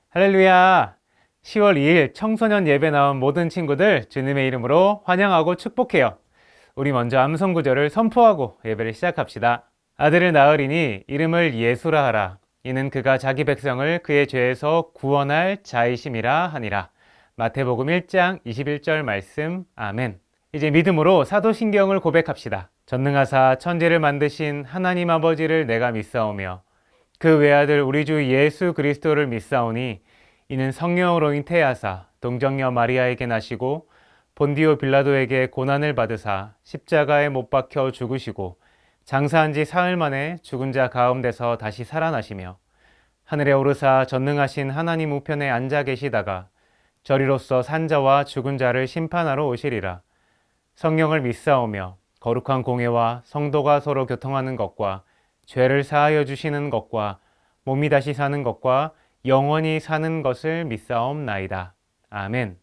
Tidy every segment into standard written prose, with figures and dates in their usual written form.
할렐루야! 10월 2일 청소년 예배 나온 모든 친구들 주님의 이름으로 환영하고 축복해요. 우리 먼저 암송 구절을 선포하고 예배를 시작합시다. 아들을 낳으리니 이름을 예수라 하라. 이는 그가 자기 백성을 그의 죄에서 구원할 자이심이라 하니라. 마태복음 1장 21절 말씀. 아멘. 이제 믿음으로 사도신경을 고백합시다. 전능하사 천지를 만드신 하나님 아버지를 내가 믿사오며 그 외아들 우리 주 예수 그리스도를 믿사오니 이는 성령으로 잉태하사 동정녀 마리아에게 나시고 본디오 빌라도에게 고난을 받으사 십자가에 못 박혀 죽으시고 장사한 지 사흘 만에 죽은 자 가운데서 다시 살아나시며 하늘에 오르사 전능하신 하나님 우편에 앉아 계시다가 저리로서 산자와 죽은 자를 심판하러 오시리라. 성령을 믿사오며 거룩한 공회와 성도가 서로 교통하는 것과 죄를 사하여 주시는 것과 몸이 다시 사는 것과 영원히 사는 것을 믿사옵나이다. 아멘.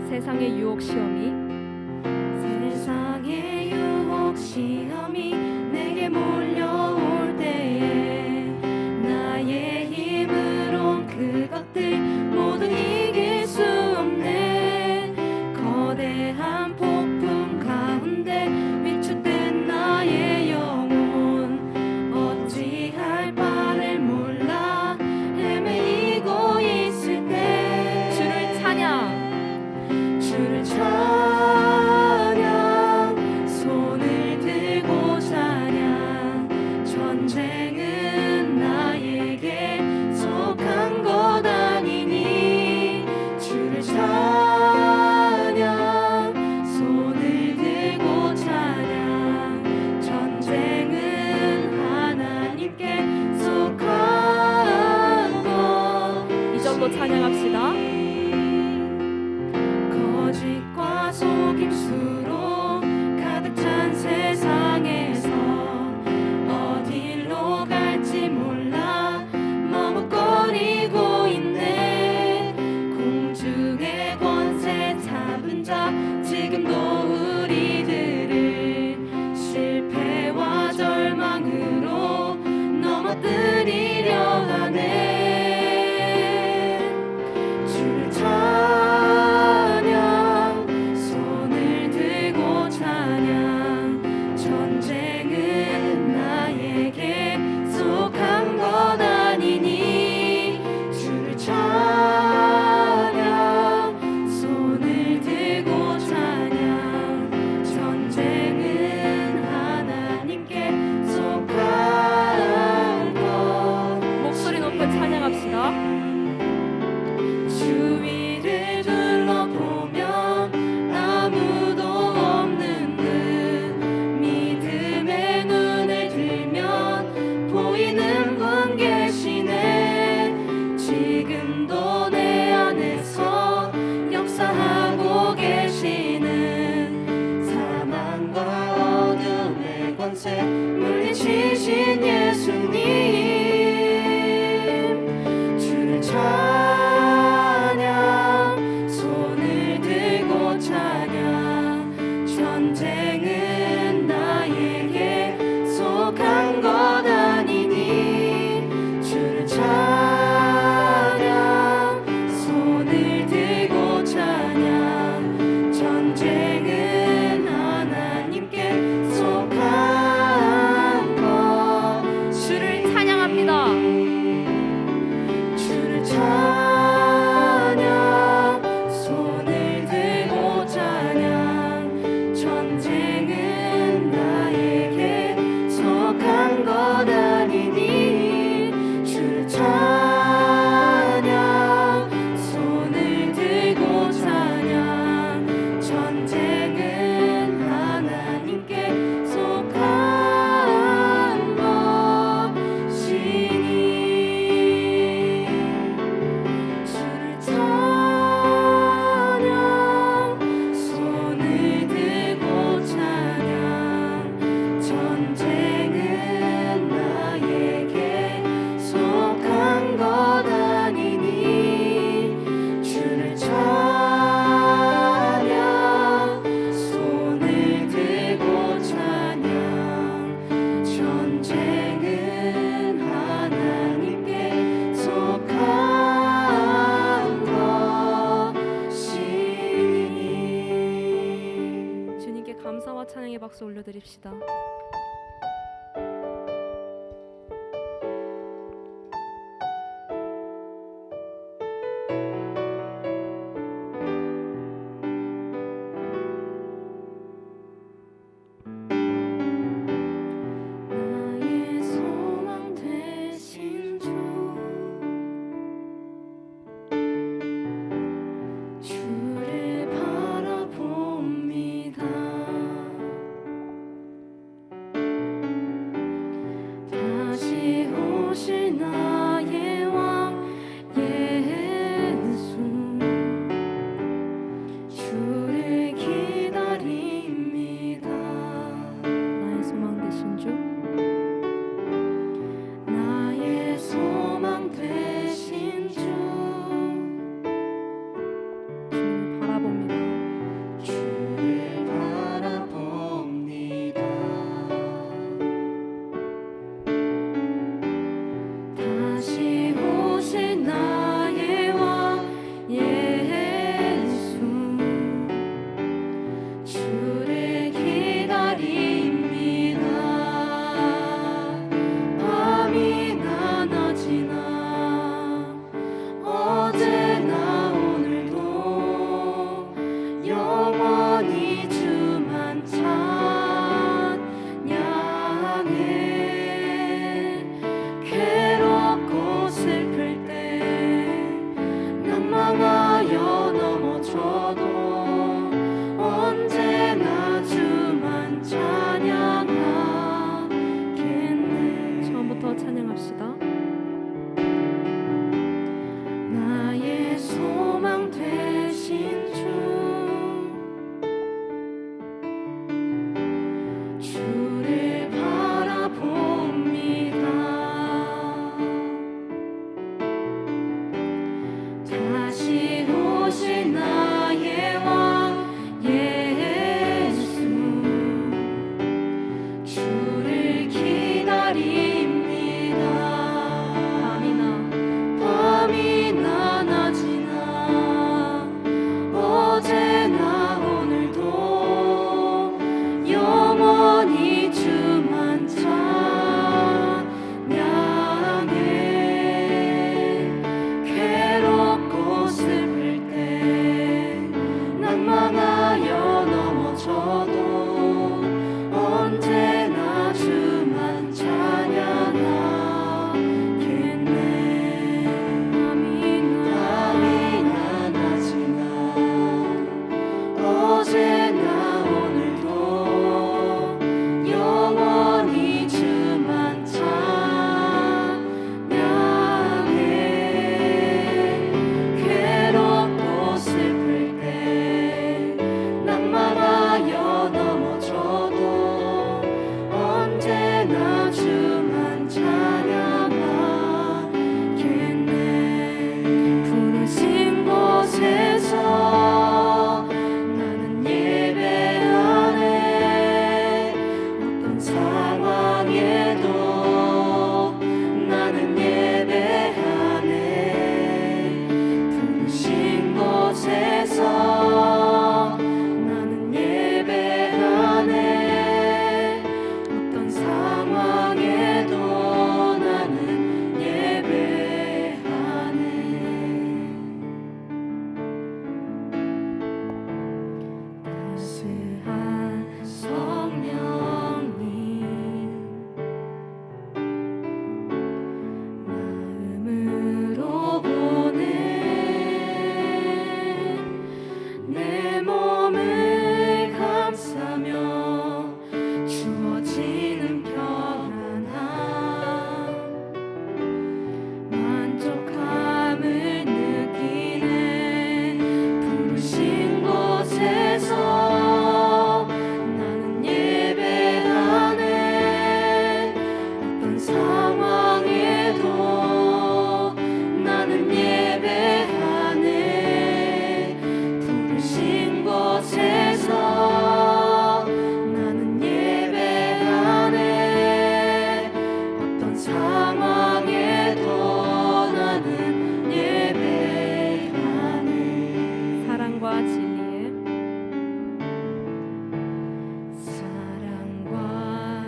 세상의 유혹 시험이 내게 몰려올 때에 나의 힘으론 그것들 모두 이길 수 없네. 거대한 폭풍 가운데 위축된 나의 영혼 어찌할 바를 몰라 헤매이고 있을 때 주를 찬양 손을 들고 찬양 전쟁은 나에게 속한 것 아니니 주를 찬양 손을 들고 찬양 전쟁은 하나님께 속한 것. 이 정도 찬양합시다. 거짓과 속임수로 가득 찬 세상에서 어디로 갈지 몰라 머뭇거리고 있네. 공중의 권세 잡은 자 지금도 우리들을 실패와 절망으로 넘어뜨리려 하네. 주를 찬양 손을 들고 찬양 전쟁은 나에게 속한 것 아니니 주를 찬양 손을 들고 찬양 전쟁은 하나님께 속한 것. 목소리 높여 찬양합시다. 주위를 둘러보면 아무도 없는 듯 믿음의 눈을 들면 보이는 분 계시네. 지금도 내 안에서 역사하고 계시는 사망과 어둠의 권세 물리치신 예수님 주를 찬양 손을 들고 찬양 전쟁은 나에게 속한 것 아니니 주를 찬양 손을 들고 찬양 전쟁은 하나님께 속한 것. 박수 올려드립시다. 나의 소망 되신 주, 주를 바라봅니다. 다시 오실 나의 왕 예수, 주를 기다립니다. 나의 소망 되신 주, 나의 소망 되신 주, 주를 바라봅니다. 주를 바라봅니다. 다시 오실 나의 왕 예수, 주를 기다립니다. 밤이나 낮이나 어제나 오늘도 영원히 주만 찬양해. 괴롭고 슬플 때 낭망하여 넘어져도 언제나 주만 찬양하겠네. 처음부터 찬양합시다. 나의 소망 되신 주, 주를 바라봅니다. 다시 오실 나의 왕 예수, 주를 기다립니다. 밤이나 낮이나 어제나 오늘도 영원히 주만 찬양해. 괴롭고 슬플 때 낭망하여 넘어져도 언제나 주만 찬양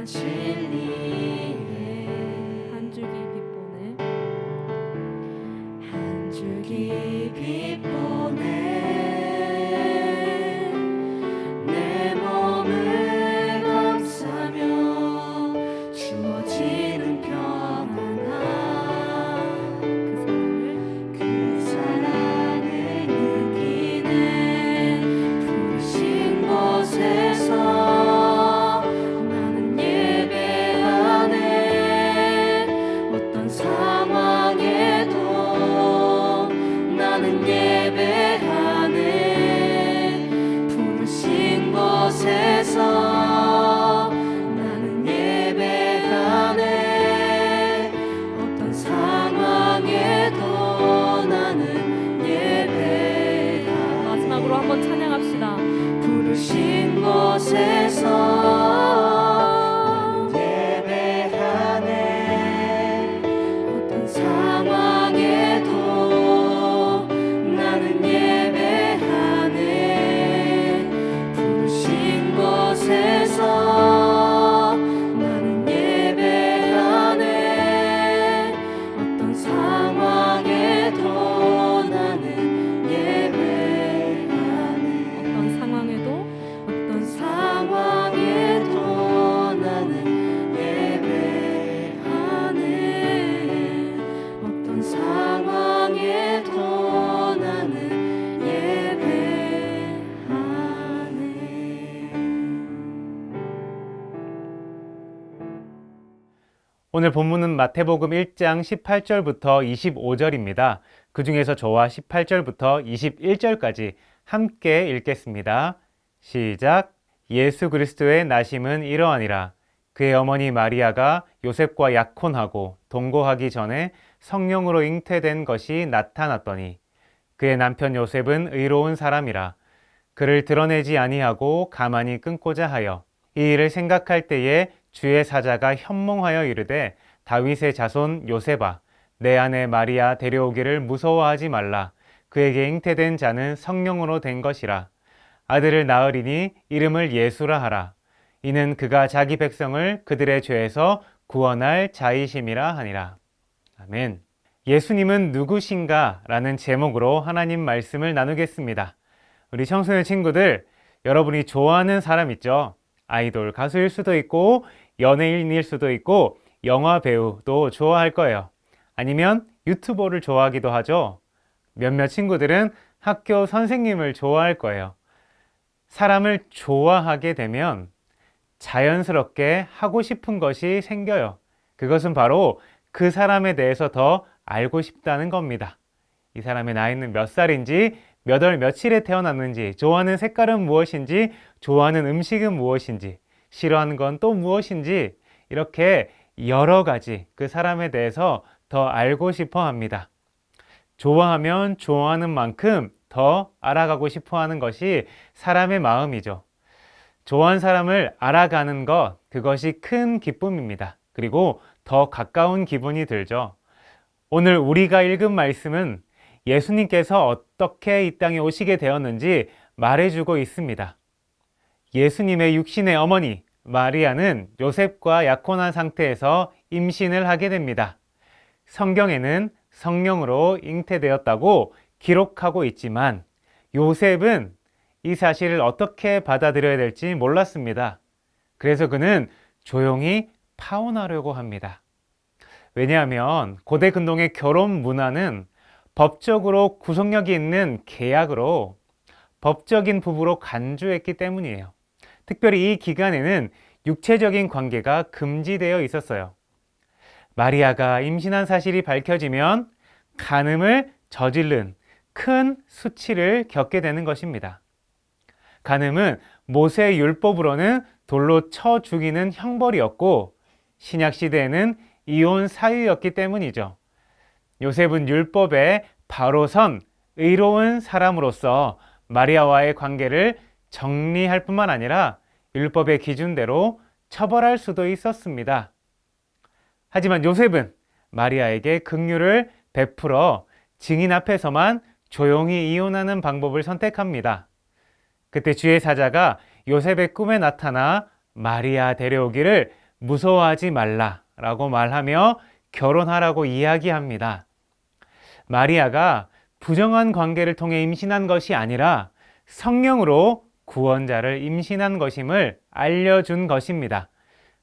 진리에 한 줄기 빛보네 한 줄기 빛보네 내 몸을 감싸며 주어지는 평안함 그 사랑을 느끼는 부르신 곳에서 나는 예배하네 어떤 상황에도 나는 예배하네 부르신 곳에서 나는 예배하네 어떤 상황에도 나는 예배하네 마지막으로 한번 찬양합시다. 부르신 곳에서 나는 예배하네 어떤 상황에도 나는 예배하네 부르신 곳에서 나는 예배하네 어떤 상황에도 나는 예배하네 어떤 상황에도 어떤 상황에도 나는 예배하네 어떤 상황에도 나는 예배하네 오늘 본문은 마태복음 1장 18절부터 25절입니다. 그 중에서 저와 18절부터 21절까지 함께 읽겠습니다. 시작. 예수 그리스도의 나심은 이러하니라. 그의 어머니 마리아가 요셉과 약혼하고 동거하기 전에 성령으로 잉태된 것이 나타났더니 그의 남편 요셉은 의로운 사람이라 그를 드러내지 아니하고 가만히 끊고자 하여 이 일을 생각할 때에 주의 사자가 현몽하여 이르되 다윗의 자손 요셉아 내 아내 마리아 데려오기를 무서워하지 말라 그에게 잉태된 자는 성령으로 된 것이라 아들을 낳으리니 이름을 예수라 하라 이는 그가 자기 백성을 그들의 죄에서 구원할 자이심이라 하니라. 아멘. 예수님은 누구신가? 라는 제목으로 하나님 말씀을 나누겠습니다. 우리 청소년 친구들, 여러분이 좋아하는 사람 있죠? 아이돌 가수일 수도 있고 연예인일 수도 있고 영화 배우도 좋아할 거예요. 아니면 유튜버를 좋아하기도 하죠. 몇몇 친구들은 학교 선생님을 좋아할 거예요. 사람을 좋아하게 되면 자연스럽게 하고 싶은 것이 생겨요. 그것은 바로 그 사람에 대해서 더 알고 싶다는 겁니다. 이 사람의 나이는 몇 살인지, 몇 월 며칠에 태어났는지, 좋아하는 색깔은 무엇인지, 좋아하는 음식은 무엇인지, 싫어하는 건 또 무엇인지, 이렇게 여러 가지 그 사람에 대해서 더 알고 싶어 합니다. 좋아하면 좋아하는 만큼 더 알아가고 싶어 하는 것이 사람의 마음이죠. 좋아하는 사람을 알아가는 것, 그것이 큰 기쁨입니다. 그리고 더 가까운 기분이 들죠. 오늘 우리가 읽은 말씀은 예수님께서 어떻게 이 땅에 오시게 되었는지 말해주고 있습니다. 예수님의 육신의 어머니 마리아는 요셉과 약혼한 상태에서 임신을 하게 됩니다. 성경에는 성령으로 잉태되었다고 기록하고 있지만 요셉은 이 사실을 어떻게 받아들여야 될지 몰랐습니다. 그래서 그는 조용히 파혼하려고 합니다. 왜냐하면 고대 근동의 결혼 문화는 법적으로 구속력이 있는 계약으로 법적인 부부로 간주했기 때문이에요. 특별히 이 기간에는 육체적인 관계가 금지되어 있었어요. 마리아가 임신한 사실이 밝혀지면 간음을 저지른 큰 수치를 겪게 되는 것입니다. 간음은 모세 율법으로는 돌로 쳐 죽이는 형벌이었고 신약 시대에는 이혼 사유였기 때문이죠. 요셉은 율법에 바로 선 의로운 사람으로서 마리아와의 관계를 정리할 뿐만 아니라 율법의 기준대로 처벌할 수도 있었습니다. 하지만 요셉은 마리아에게 긍휼을 베풀어 증인 앞에서만 조용히 이혼하는 방법을 선택합니다. 그때 주의 사자가 요셉의 꿈에 나타나 마리아 데려오기를 무서워하지 말라라고 말하며 결혼하라고 이야기합니다. 마리아가 부정한 관계를 통해 임신한 것이 아니라 성령으로 구원자를 임신한 것임을 알려준 것입니다.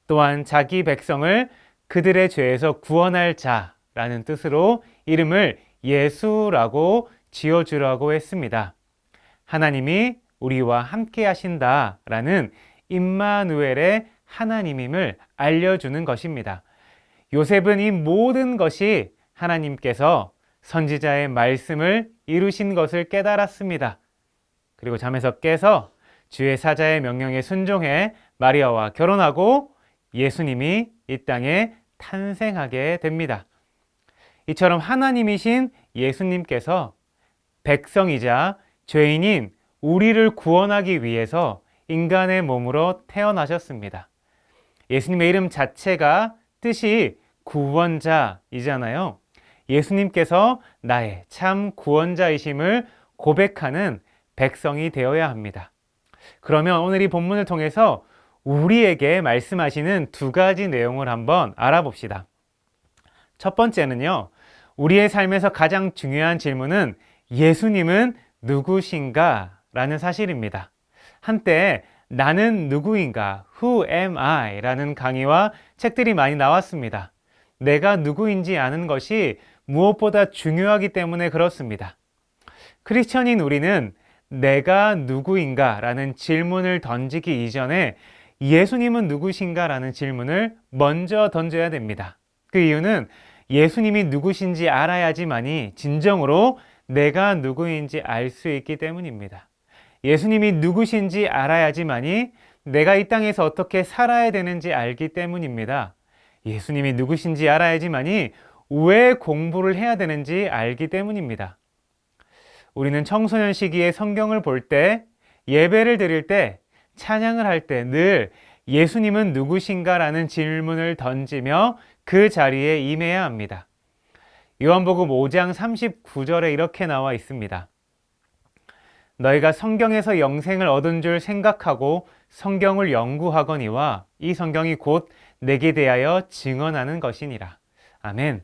또한 자기 백성을 그들의 죄에서 구원할 자라는 뜻으로 이름을 예수라고 지어주라고 했습니다. 하나님이 우리와 함께 하신다라는 임마누엘의 하나님임을 알려주는 것입니다. 요셉은 이 모든 것이 하나님께서 선지자의 말씀을 이루신 것을 깨달았습니다. 그리고 잠에서 깨서 주의 사자의 명령에 순종해 마리아와 결혼하고 예수님이 이 땅에 탄생하게 됩니다. 이처럼 하나님이신 예수님께서 백성이자 죄인인 우리를 구원하기 위해서 인간의 몸으로 태어나셨습니다. 예수님의 이름 자체가 뜻이 구원자이잖아요. 예수님께서 나의 참 구원자이심을 고백하는 백성이 되어야 합니다. 그러면 오늘 이 본문을 통해서 우리에게 말씀하시는 두 가지 내용을 한번 알아봅시다. 첫 번째는요, 우리의 삶에서 가장 중요한 질문은 예수님은 누구신가? 라는 사실입니다. 한때 나는 누구인가? Who am I? 라는 강의와 책들이 많이 나왔습니다. 내가 누구인지 아는 것이 무엇보다 중요하기 때문에 그렇습니다. 크리스천인 우리는 내가 누구인가? 라는 질문을 던지기 이전에 예수님은 누구신가? 라는 질문을 먼저 던져야 됩니다. 그 이유는 예수님이 누구신지 알아야지만이 진정으로 내가 누구인지 알 수 있기 때문입니다. 예수님이 누구신지 알아야지만이 내가 이 땅에서 어떻게 살아야 되는지 알기 때문입니다. 예수님이 누구신지 알아야지만이 왜 공부를 해야 되는지 알기 때문입니다. 우리는 청소년 시기에 성경을 볼 때, 예배를 드릴 때, 찬양을 할 때 늘 예수님은 누구신가? 라는 질문을 던지며 그 자리에 임해야 합니다. 요한복음 5장 39절에 이렇게 나와 있습니다. 너희가 성경에서 영생을 얻은 줄 생각하고 성경을 연구하거니와 이 성경이 곧 내게 대하여 증언하는 것이니라. 아멘.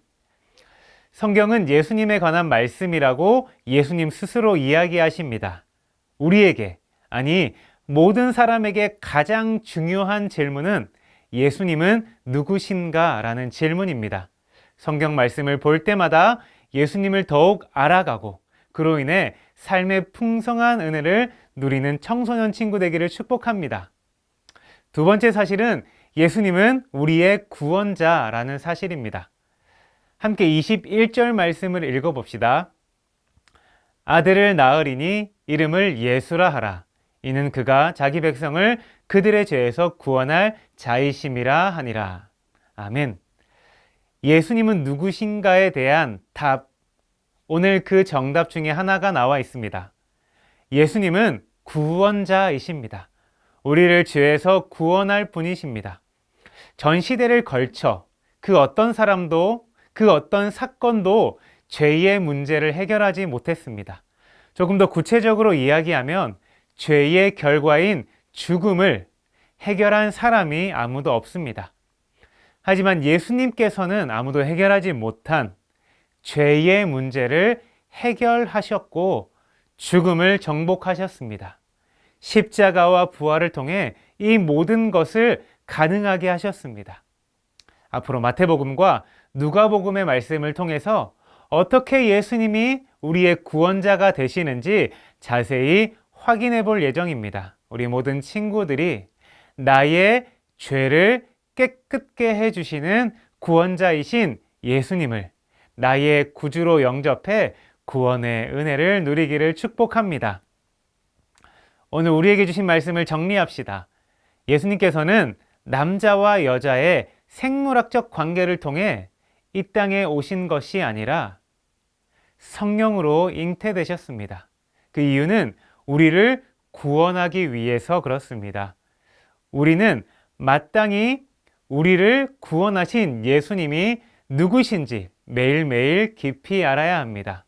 성경은 예수님에 관한 말씀이라고 예수님 스스로 이야기하십니다. 우리에게, 아니 모든 사람에게 가장 중요한 질문은 예수님은 누구신가? 라는 질문입니다. 성경 말씀을 볼 때마다 예수님을 더욱 알아가고 그로 인해 삶의 풍성한 은혜를 누리는 청소년 친구 되기를 축복합니다. 두 번째 사실은 예수님은 우리의 구원자라는 사실입니다. 함께 21절 말씀을 읽어봅시다. 아들을 낳으리니 이름을 예수라 하라. 이는 그가 자기 백성을 그들의 죄에서 구원할 자이심이라 하니라. 아멘. 예수님은 누구신가에 대한 답, 오늘 그 정답 중에 하나가 나와 있습니다. 예수님은 구원자이십니다. 우리를 죄에서 구원할 분이십니다. 전 시대를 걸쳐 그 어떤 사람도, 그 어떤 사건도 죄의 문제를 해결하지 못했습니다. 조금 더 구체적으로 이야기하면 죄의 결과인 죽음을 해결한 사람이 아무도 없습니다. 하지만 예수님께서는 아무도 해결하지 못한 죄의 문제를 해결하셨고 죽음을 정복하셨습니다. 십자가와 부활을 통해 이 모든 것을 가능하게 하셨습니다. 앞으로 마태복음과 누가복음의 말씀을 통해서 어떻게 예수님이 우리의 구원자가 되시는지 자세히 확인해 볼 예정입니다. 우리 모든 친구들이 나의 죄를 깨끗게 해주시는 구원자이신 예수님을 나의 구주로 영접해 구원의 은혜를 누리기를 축복합니다. 오늘 우리에게 주신 말씀을 정리합시다. 예수님께서는 남자와 여자의 생물학적 관계를 통해 이 땅에 오신 것이 아니라 성령으로 잉태되셨습니다. 그 이유는 우리를 구원하기 위해서 그렇습니다. 우리는 마땅히 우리를 구원하신 예수님이 누구신지 매일매일 깊이 알아야 합니다.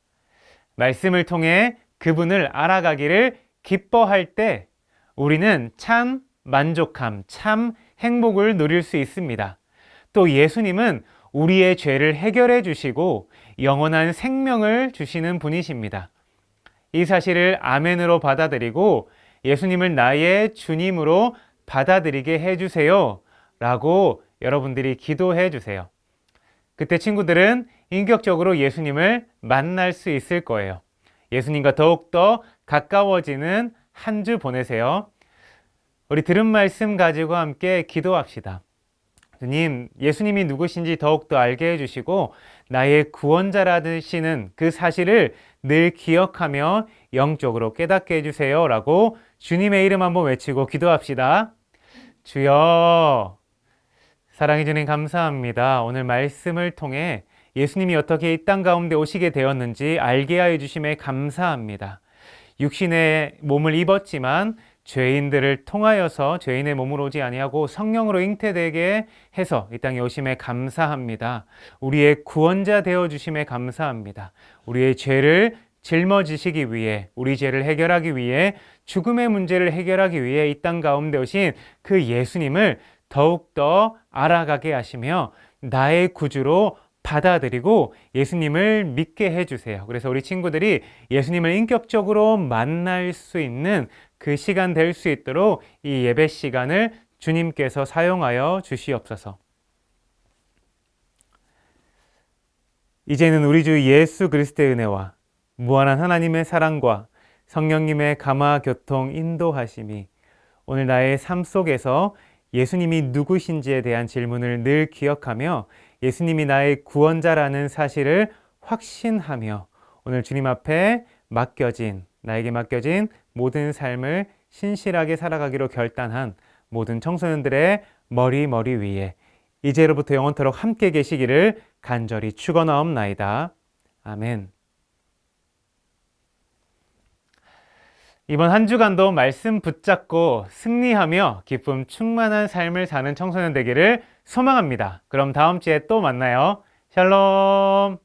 말씀을 통해 그분을 알아가기를 기뻐할 때 우리는 참 만족함, 참 행복을 누릴 수 있습니다. 또 예수님은 우리의 죄를 해결해 주시고 영원한 생명을 주시는 분이십니다. 이 사실을 아멘으로 받아들이고 예수님을 나의 주님으로 받아들이게 해주세요 라고 여러분들이 기도해 주세요. 그때 친구들은 인격적으로 예수님을 만날 수 있을 거예요. 예수님과 더욱더 가까워지는 한 주 보내세요. 우리 들은 말씀 가지고 함께 기도합시다. 주님, 예수님이 누구신지 더욱더 알게 해주시고 나의 구원자라시는 그 사실을 늘 기억하며 영적으로 깨닫게 해주세요 라고 주님의 이름 한번 외치고 기도합시다. 주여, 사랑해 주님 감사합니다. 오늘 말씀을 통해 예수님이 어떻게 이 땅 가운데 오시게 되었는지 알게 하여 주심에 감사합니다. 육신의 몸을 입었지만 죄인들을 통하여서 죄인의 몸으로 오지 아니하고 성령으로 잉태되게 해서 이 땅에 오심에 감사합니다. 우리의 구원자 되어 주심에 감사합니다. 우리의 죄를 짊어지시기 위해, 우리 죄를 해결하기 위해, 죽음의 문제를 해결하기 위해 이 땅 가운데 오신 그 예수님을 더욱더 알아가게 하시며 나의 구주로 받아들이고 예수님을 믿게 해주세요. 그래서 우리 친구들이 예수님을 인격적으로 만날 수 있는 그 시간 될 수 있도록 이 예배 시간을 주님께서 사용하여 주시옵소서. 이제는 우리 주 예수 그리스도의 은혜와 무한한 하나님의 사랑과 성령님의 감화 교통 인도하심이 오늘 나의 삶 속에서 예수님이 누구신지에 대한 질문을 늘 기억하며 예수님이 나의 구원자라는 사실을 확신하며 오늘 주님 앞에 나에게 맡겨진 모든 삶을 신실하게 살아가기로 결단한 모든 청소년들의 머리 위에 이제로부터 영원토록 함께 계시기를 간절히 축원하옵나이다. 아멘. 이번 한 주간도 말씀 붙잡고 승리하며 기쁨 충만한 삶을 사는 청소년 되기를 소망합니다. 그럼 다음 주에 또 만나요. 샬롬.